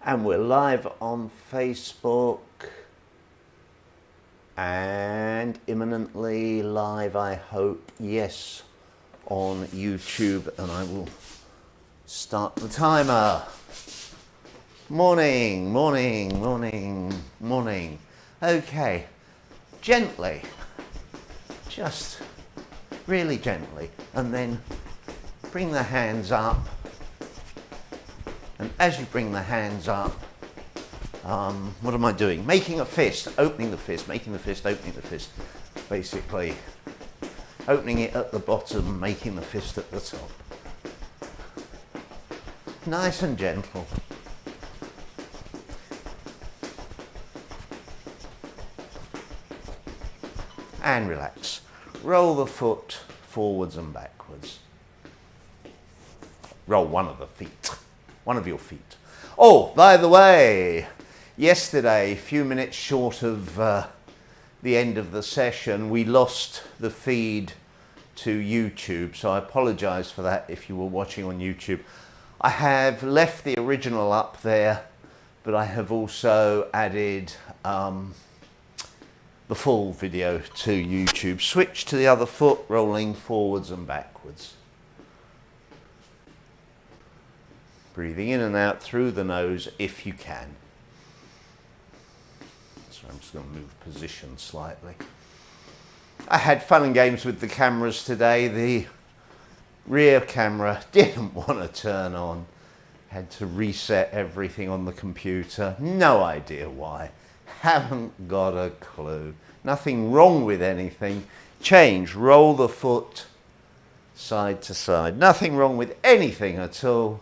And we're live on Facebook and imminently live, I hope, yes, on YouTube. And I will start the timer. Morning, morning, morning, morning. Okay, gently, just really gently, and then bring the hands up. And as you bring the hands up, what am I doing? Making a fist, opening the fist, making the fist, opening the fist. Basically, opening it at the bottom, making the fist at the top. Nice and gentle. And relax. Roll the foot forwards and backwards. Roll one of the feet. One of your feet. Oh, by the way, yesterday, a few minutes short of the end of the session, we lost the feed to YouTube, so I apologise for that if you were watching on YouTube. I have left the original up there, but I have also added the full video to YouTube. Switch to the other foot, rolling forwards and backwards. Breathing in and out through the nose if you can. So I'm just going to move position slightly. I had fun and games with the cameras today. The rear camera didn't want to turn on. Had to reset everything on the computer. No idea why. Haven't got a clue. Nothing wrong with anything. Change, roll the foot side to side. Nothing wrong with anything at all.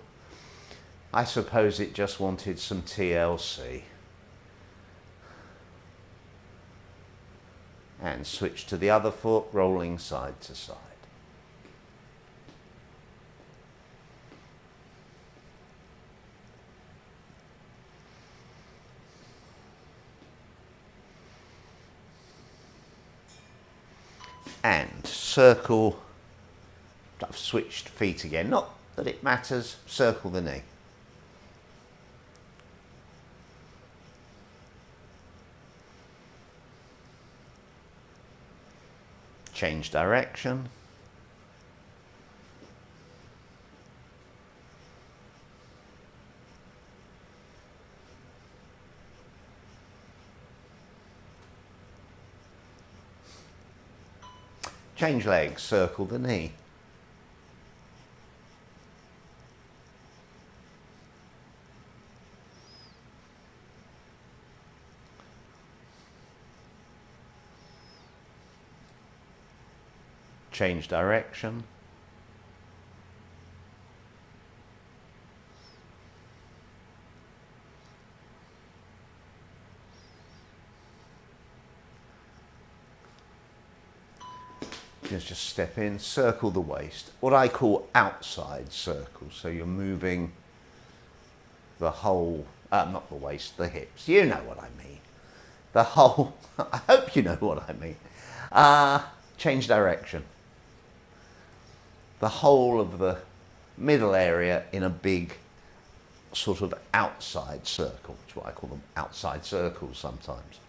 I suppose it just wanted some TLC. And switch to the other foot, rolling side to side. And circle, I've switched feet again, not that it matters, circle the knee. Change direction. Change legs, circle the knee. Change direction. Just step in, circle the waist. What I call outside circles. So you're moving the whole, not the waist, the hips. You know what I mean. The whole, I hope you know what I mean. Change direction. The whole of the middle area in a big sort of outside circle. That's what I call them, outside circles sometimes.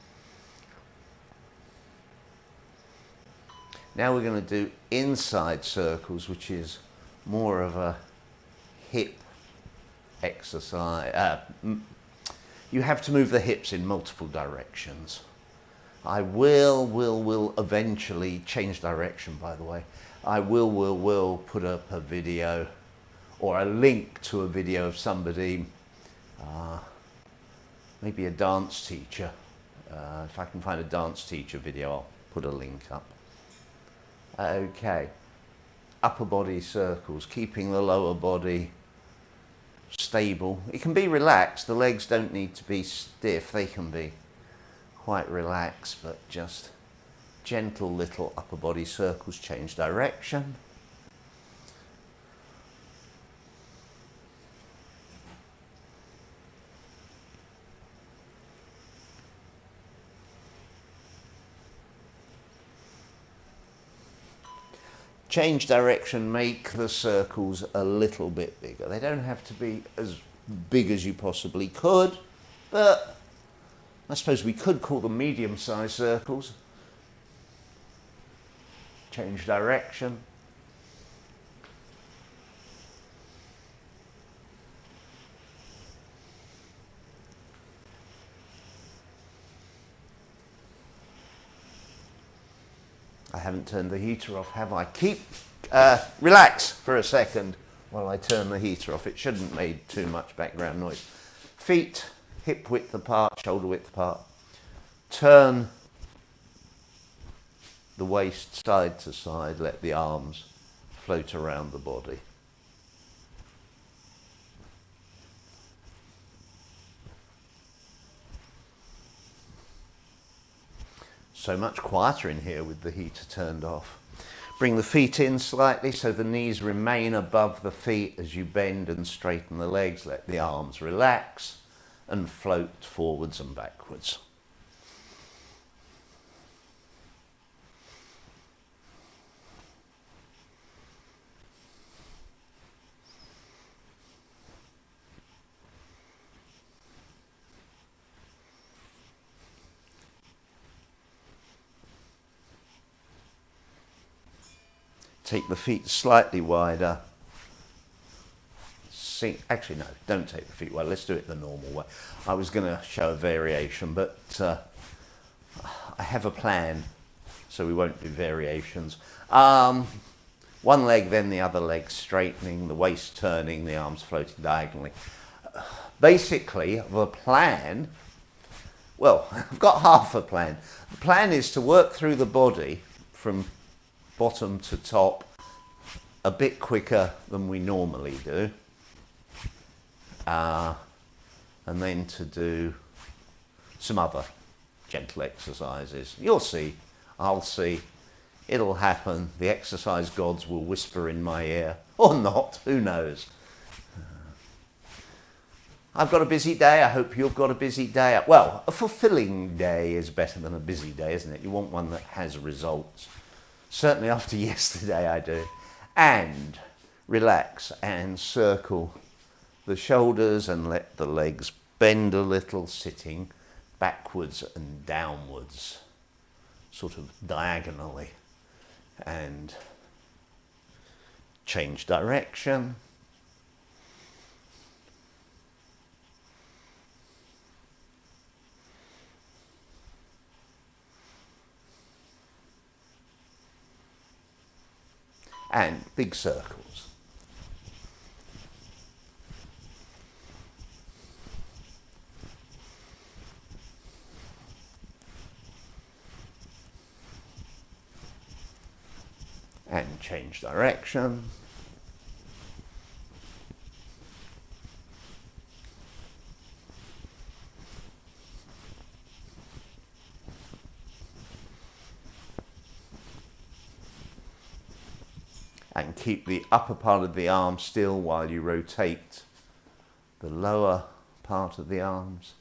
Now we're going to do inside circles, which is more of a hip exercise. You have to move the hips in multiple directions. I will eventually change direction, by the way. I will put up a video or a link to a video of somebody, maybe a dance teacher. If I can find a dance teacher video, I'll put a link up. Okay, upper body circles, keeping the lower body stable. It can be relaxed, the legs don't need to be stiff, they can be quite relaxed, but just gentle little upper body circles. Change direction. Change direction, make the circles a little bit bigger. They don't have to be as big as you possibly could, but I suppose we could call them medium-sized circles. Change direction. I haven't turned the heater off, have I? Relax for a second while I turn the heater off. It shouldn't make too much background noise. Feet hip width apart, shoulder width apart. Turn the waist side to side, let the arms float around the body. So much quieter in here with the heater turned off. Bring the feet in slightly so the knees remain above the feet as you bend and straighten the legs. Let the arms relax and float forwards and backwards. Take the feet slightly wider. Actually, no, don't take the feet wider. Let's do it the normal way. I was going to show a variation, but I have a plan, so we won't do variations. One leg, then the other leg, straightening, the waist turning, the arms floating diagonally. Basically, the plan, well, I've got half a plan. The plan is to work through the body from bottom to top a bit quicker than we normally do, and then to do some other gentle exercises. You'll see, I'll see, it'll happen. The exercise gods will whisper in my ear, or not, who knows. I've got a busy day. I hope you've got a busy day. Well, a fulfilling day is better than a busy day, isn't it? You want one that has results. Certainly after yesterday I do. And relax and circle the shoulders and let the legs bend a little, sitting backwards and downwards, sort of diagonally. And change direction. And big circles. And change direction. And keep the upper part of the arm still while you rotate the lower part of the arms.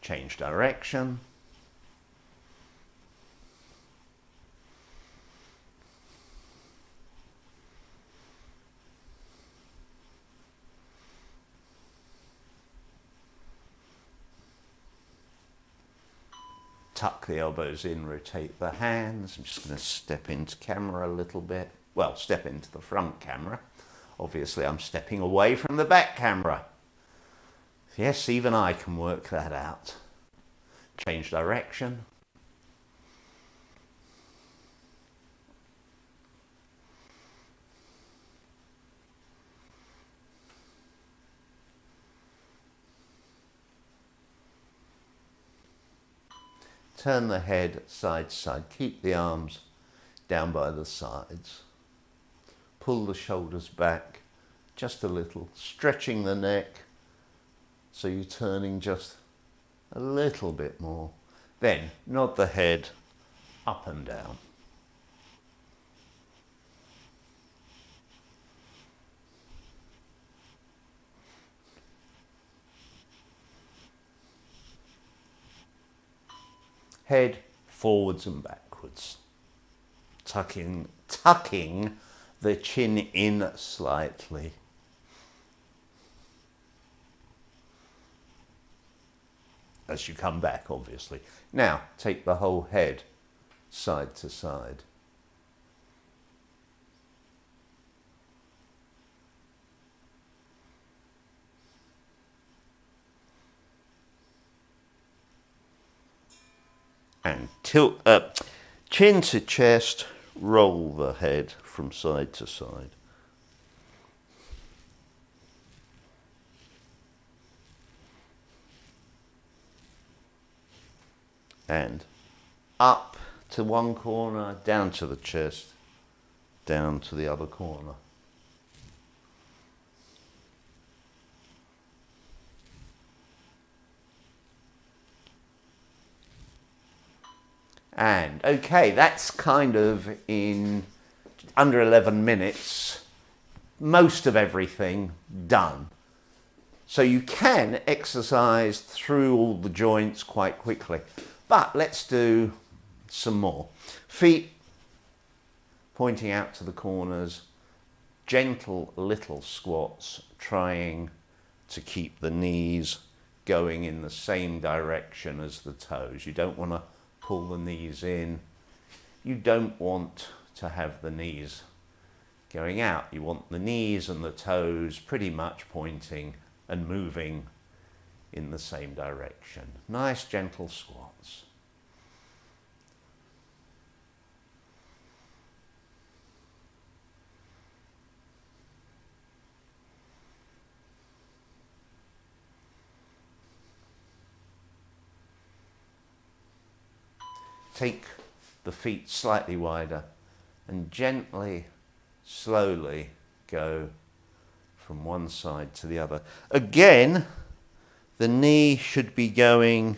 Change direction. Tuck the elbows in, rotate the hands. I'm just going to step into camera a little bit. Well, step into the front camera. Obviously, I'm stepping away from the back camera. Yes, even I can work that out. Change direction. Turn the head side to side. Keep the arms down by the sides. Pull the shoulders back just a little, stretching the neck so you're turning just a little bit more. Then nod the head up and down. Head forwards and backwards. tucking the chin in slightly. As you come back, obviously. Now, take the whole head side to side. And tilt up, chin to chest, roll the head from side to side. And up to one corner, down to the chest, down to the other corner. And okay, that's kind of in under 11 minutes, most of everything done. So you can exercise through all the joints quite quickly. But let's do some more. Feet pointing out to the corners, gentle little squats, trying to keep the knees going in the same direction as the toes. You don't want to pull the knees in. You don't want to have the knees going out. You want the knees and the toes pretty much pointing and moving in the same direction. Nice gentle squats. Take the feet slightly wider and gently, slowly go from one side to the other. Again, the knee should be going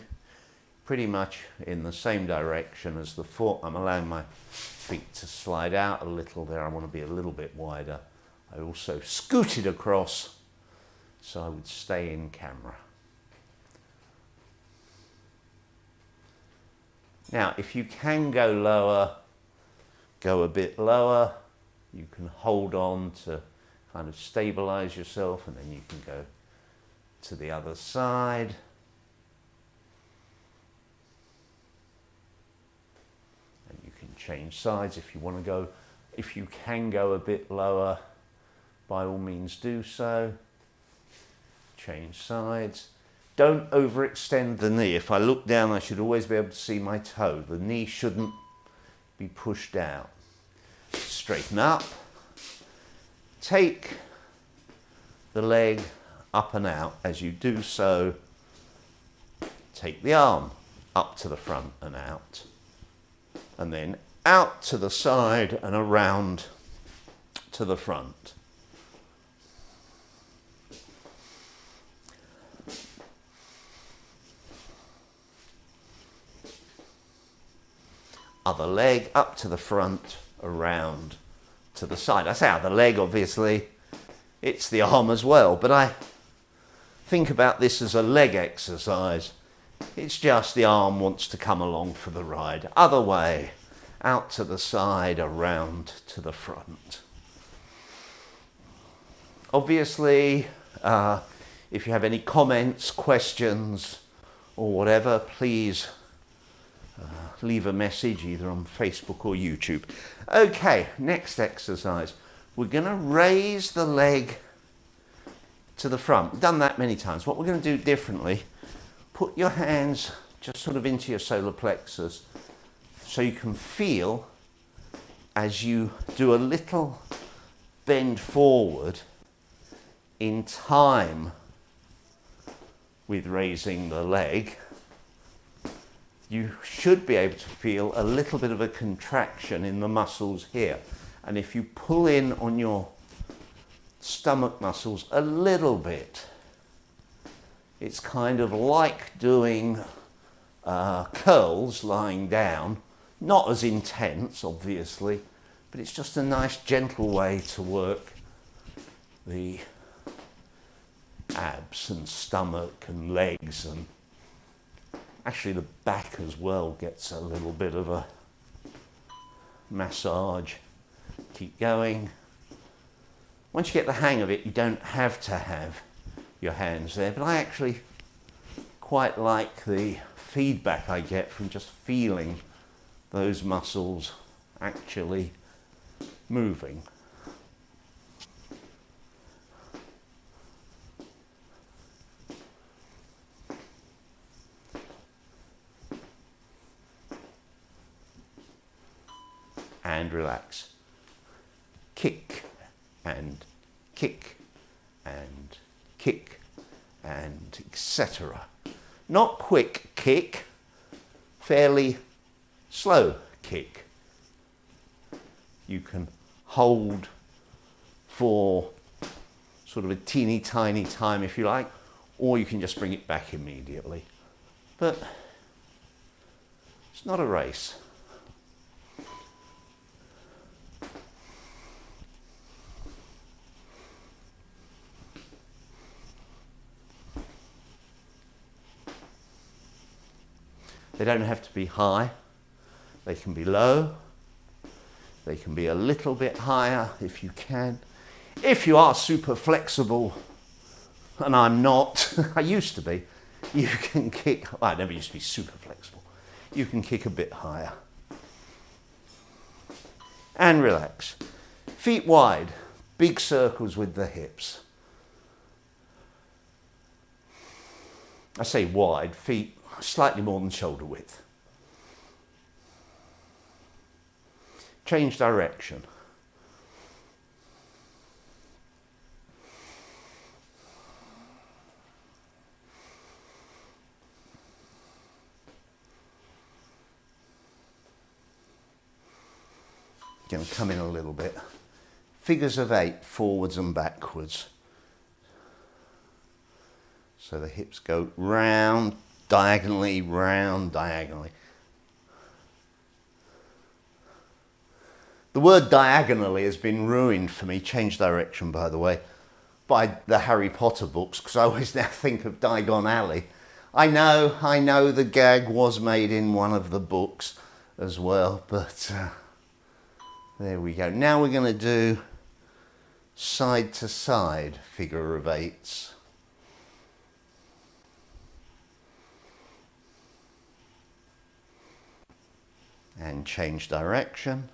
pretty much in the same direction as the foot. I'm allowing my feet to slide out a little there. I want to be a little bit wider. I also scooted across so I would stay in camera. Now, if you can go lower, go a bit lower. You can hold on to kind of stabilize yourself, and then you can go to the other side. And you can change sides if you want to go. If you can go a bit lower, by all means do so. Change sides. Don't overextend the knee. If I look down, I should always be able to see my toe. The knee shouldn't be pushed out. Straighten up. Take the leg up and out. As you do so, take the arm up to the front and out. And then out to the side and around to the front. Other leg up to the front, around to the side. I say other leg, obviously, it's the arm as well, but I think about this as a leg exercise. It's just the arm wants to come along for the ride. Other way, out to the side, around to the front. Obviously, if you have any comments, questions, or whatever, please leave a message either on Facebook or YouTube. Okay, next exercise. We're going to raise the leg to the front. We've done that many times. What we're going to do differently, put your hands just sort of into your solar plexus so you can feel as you do a little bend forward in time with raising the leg. You should be able to feel a little bit of a contraction in the muscles here. And if you pull in on your stomach muscles a little bit, it's kind of like doing curls lying down. Not as intense, obviously, but it's just a nice gentle way to work the abs and stomach and legs, and actually the back as well gets a little bit of a massage, keep going. Once you get the hang of it, you don't have to have your hands there, but I actually quite like the feedback I get from just feeling those muscles actually moving. And relax. Kick and kick and kick and etc. Not quick kick, fairly slow kick. You can hold for sort of a teeny tiny time if you like, or you can just bring it back immediately. But it's not a race. They don't have to be high, they can be low, they can be a little bit higher if you can. If you are super flexible, and I'm not, I used to be, you can kick, well, I never used to be super flexible, you can kick a bit higher. And relax. Feet wide, big circles with the hips. I say wide, feet slightly more than shoulder width. Change direction. Going to come in a little bit. Figures of 8, forwards and backwards. So the hips go round, diagonally, round, diagonally. The word diagonally has been ruined for me, change direction by the way, by the Harry Potter books, because I always now think of Diagon Alley. I know the gag was made in one of the books as well, but there we go. Now we're going to do side to side figure of 8s. And change direction.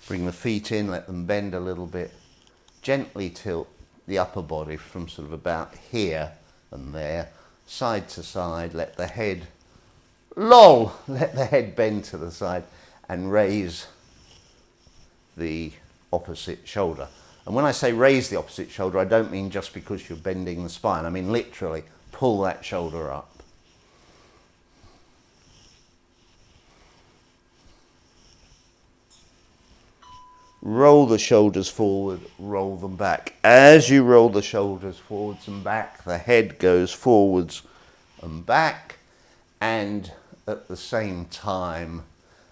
Bring the feet in, let them bend a little bit. Gently tilt the upper body from sort of about here and there, side to side, let the head let the head bend to the side and raise the opposite shoulder. And when I say raise the opposite shoulder, I don't mean just because you're bending the spine. I mean literally pull that shoulder up. Roll the shoulders forward, roll them back. As you roll the shoulders forwards and back, the head goes forwards and back, and at the same time,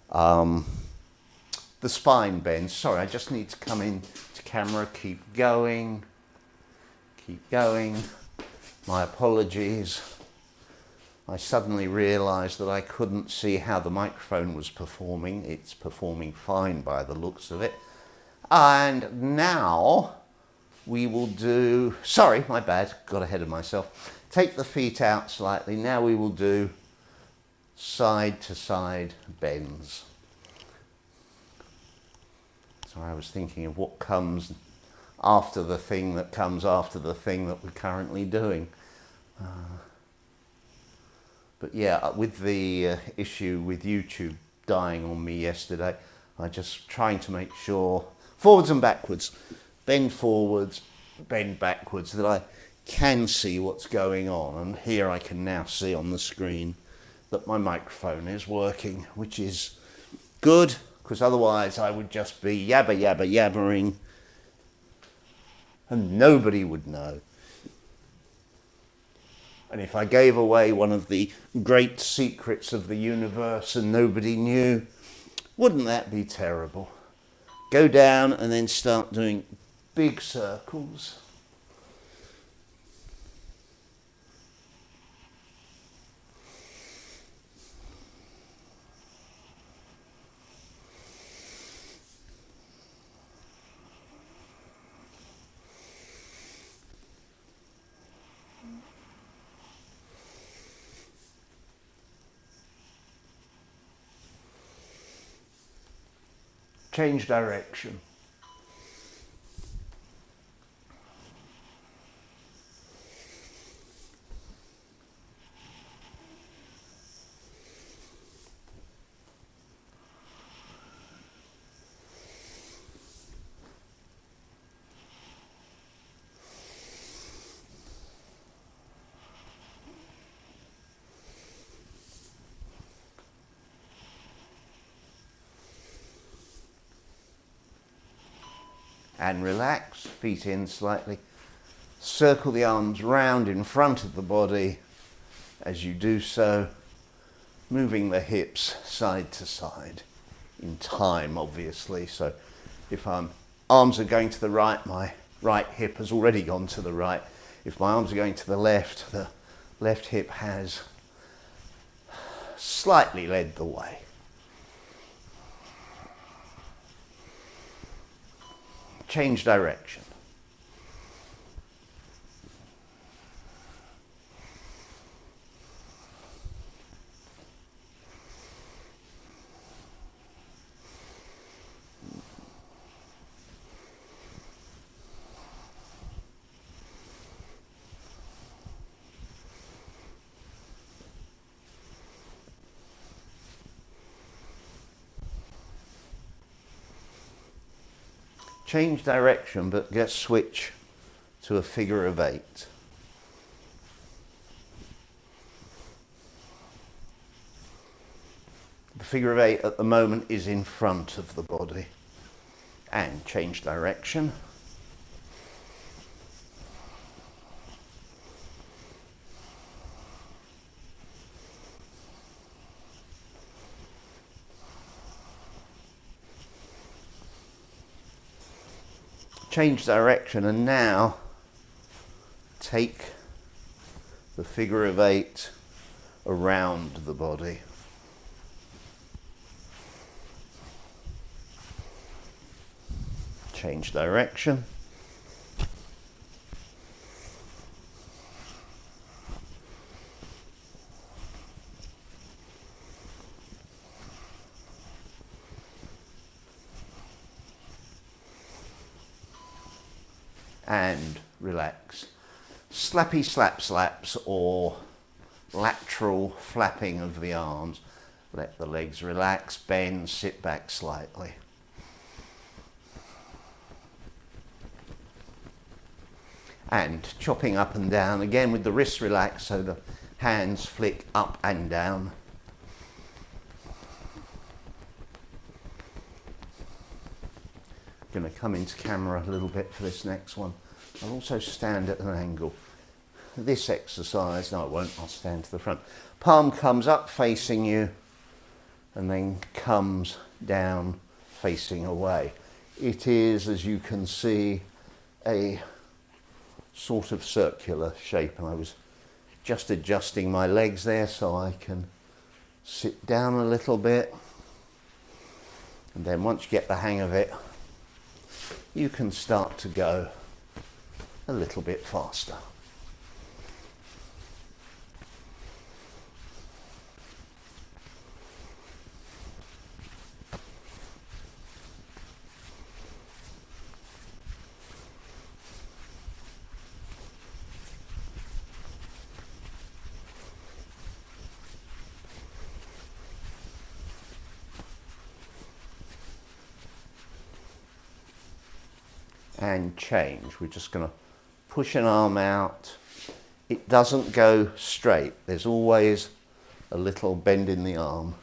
the spine bends. Sorry, I just need to come in to camera. Keep going. Keep going. My apologies. I suddenly realised that I couldn't see how the microphone was performing. It's performing fine by the looks of it. And now we will do, sorry, my bad, got ahead of myself. Take the feet out slightly. Now we will do side to side bends. So I was thinking of what comes after the thing that comes after the thing that we're currently doing. But yeah, with the issue with YouTube dying on me yesterday, I just trying to make sure, forwards and backwards, bend forwards, bend backwards, that I can see what's going on. And here I can now see on the screen that my microphone is working, which is good, because otherwise I would just be yabbering and nobody would know. And if I gave away one of the great secrets of the universe and nobody knew, Wouldn't that be terrible? Go down and then start doing big circles. Change direction. And relax, feet in slightly. Circle the arms round in front of the body. As you do so, moving the hips side to side in time, obviously. So if arms are going to the right, my right hip has already gone to the right. If my arms are going to the left hip has slightly led the way. Change direction. Change direction, but just switch to a figure of 8. The figure of 8 at the moment is in front of the body. And change direction. Change direction, and now take the figure of 8 around the body. Change direction. And relax. Slappy slap slaps or lateral flapping of the arms. Let the legs relax, bend, sit back slightly. And chopping up and down, again with the wrists relaxed so the hands flick up and down. Going to come into camera a little bit for this next one. I'll also stand at an angle. This exercise, no I won't, I'll stand to the front. Palm comes up facing you and then comes down facing away. It is, as you can see, a sort of circular shape, and I was just adjusting my legs there so I can sit down a little bit, and then once you get the hang of it, you can start to go a little bit faster. And change. We're just going to push an arm out. It doesn't go straight. There's always a little bend in the arm.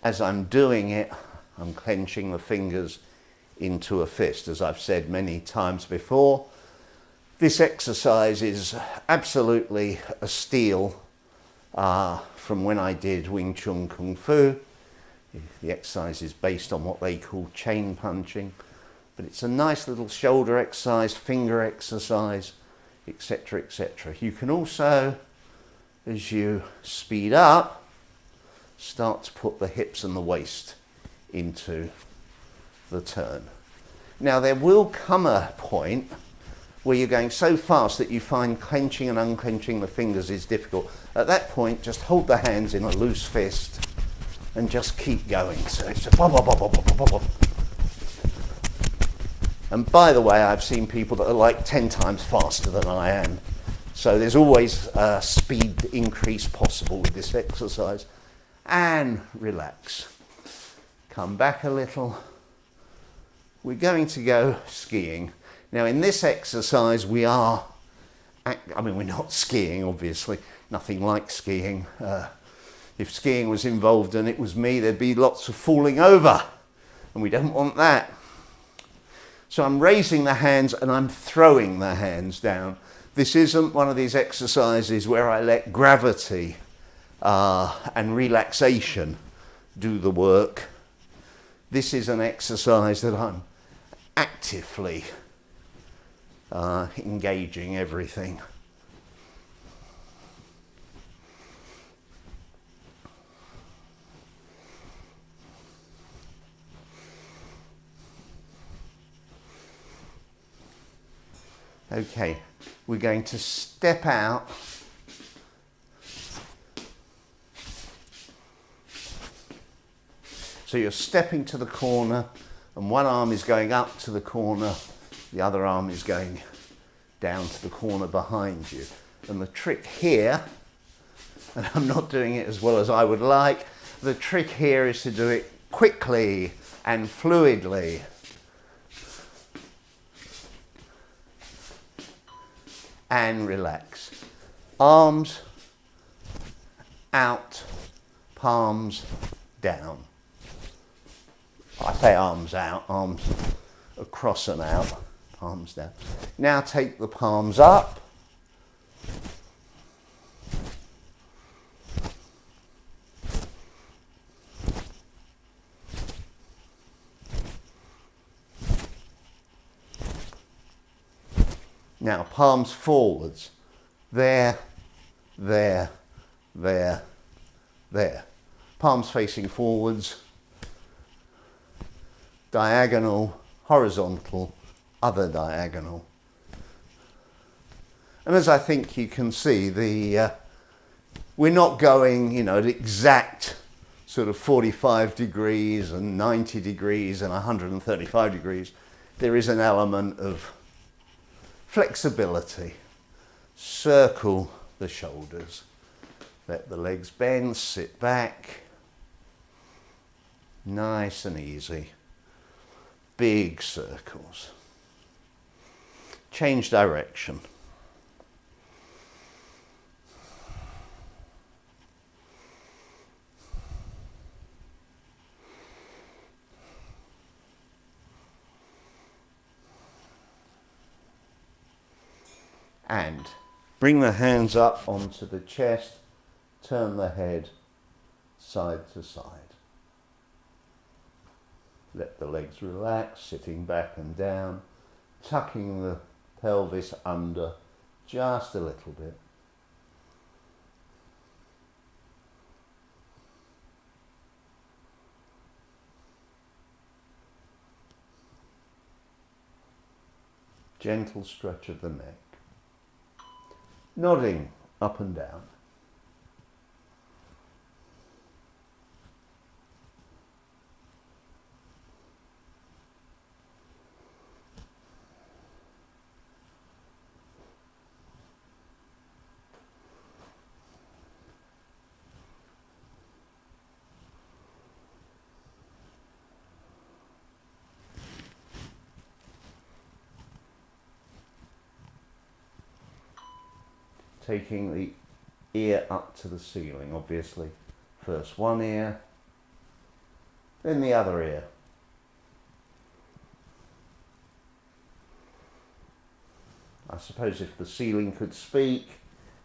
As I'm doing it, I'm clenching the fingers into a fist. As I've said many times before, this exercise is absolutely a steal from when I did Wing Chun Kung Fu. The exercise is based on what they call chain punching, but it's a nice little shoulder exercise, finger exercise, etc., etc. You can also, as you speed up, start to put the hips and the waist into the turn. Now there will come a point where you're going so fast that you find clenching and unclenching the fingers is difficult. At that point, just hold the hands in a loose fist and just keep going. So it's a bop, bop, bop, bop, bop, bop, bop. And by the way, I've seen people that are like 10 times faster than I am. So there's always a speed increase possible with this exercise. And relax. Come back a little. We're going to go skiing. Now in this exercise we're not skiing obviously, nothing like skiing. If skiing was involved and it was me, there'd be lots of falling over, and we don't want that. So I'm raising the hands and I'm throwing the hands down. This isn't one of these exercises where I let gravity and relaxation do the work. This is an exercise that I'm actively engaging everything. Okay, we're going to step out. So you're stepping to the corner and one arm is going up to the corner, the other arm is going down to the corner behind you. And the trick here, and I'm not doing it as well as I would like, the trick here is to do it quickly and fluidly. And relax. Arms out, palms down. I say arms out, arms across and out, palms down. Now take the palms up. Now palms forwards. There, there, there, there. Palms facing forwards. Diagonal, horizontal, other diagonal. And as I think you can see, we're not going, at exact sort of 45 degrees and 90 degrees and 135 degrees. There is an element of flexibility. Circle the shoulders. Let the legs bend, sit back. Nice and easy. Big circles. Change direction. And bring the hands up onto the chest, turn the head side to side. Let the legs relax, sitting back and down, tucking the pelvis under just a little bit. Gentle stretch of the neck. Nodding up and down. Taking the ear up to the ceiling, obviously. First one ear, then the other ear. I suppose if the ceiling could speak,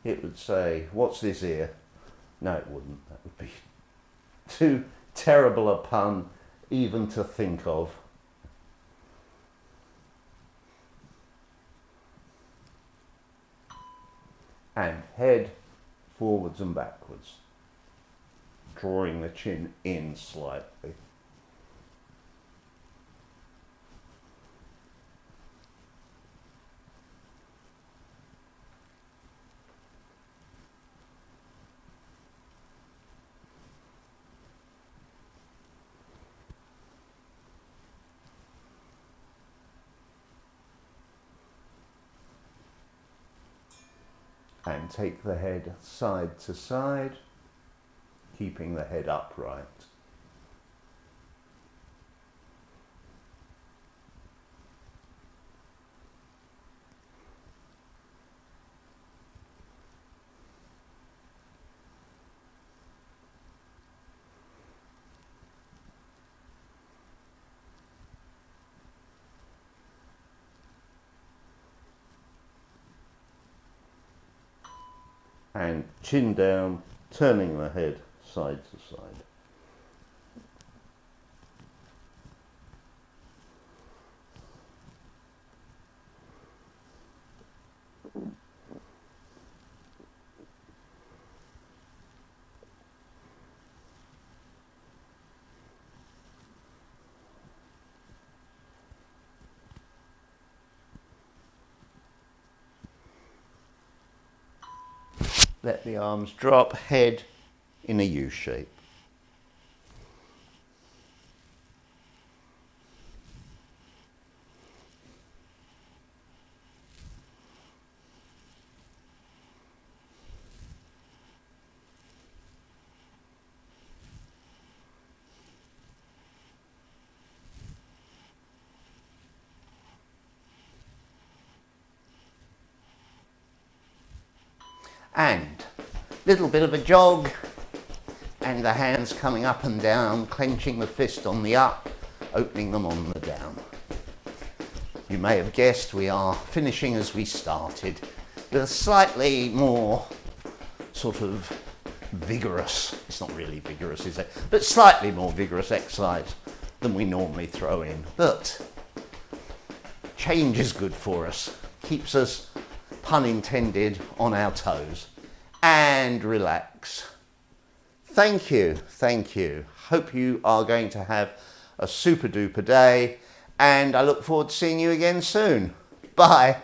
it would say, "What's this ear?" No, it wouldn't. That would be terrible a pun even to think of. And head forwards and backwards, drawing the chin in slightly. And take the head side to side, keeping the head upright. And chin down, turning the head side to side. Let the arms drop, head in a U shape. And little bit of a jog, and the hands coming up and down, clenching the fist on the up, opening them on the down. You may have guessed we are finishing as we started, with a slightly more sort of vigorous, it's not really vigorous, is it? But slightly more vigorous exercise than we normally throw in. But change is good for us, keeps us, pun intended, on our toes. And relax. Thank you, thank you. Hope you are going to have a super duper day, and I look forward to seeing you again soon. Bye.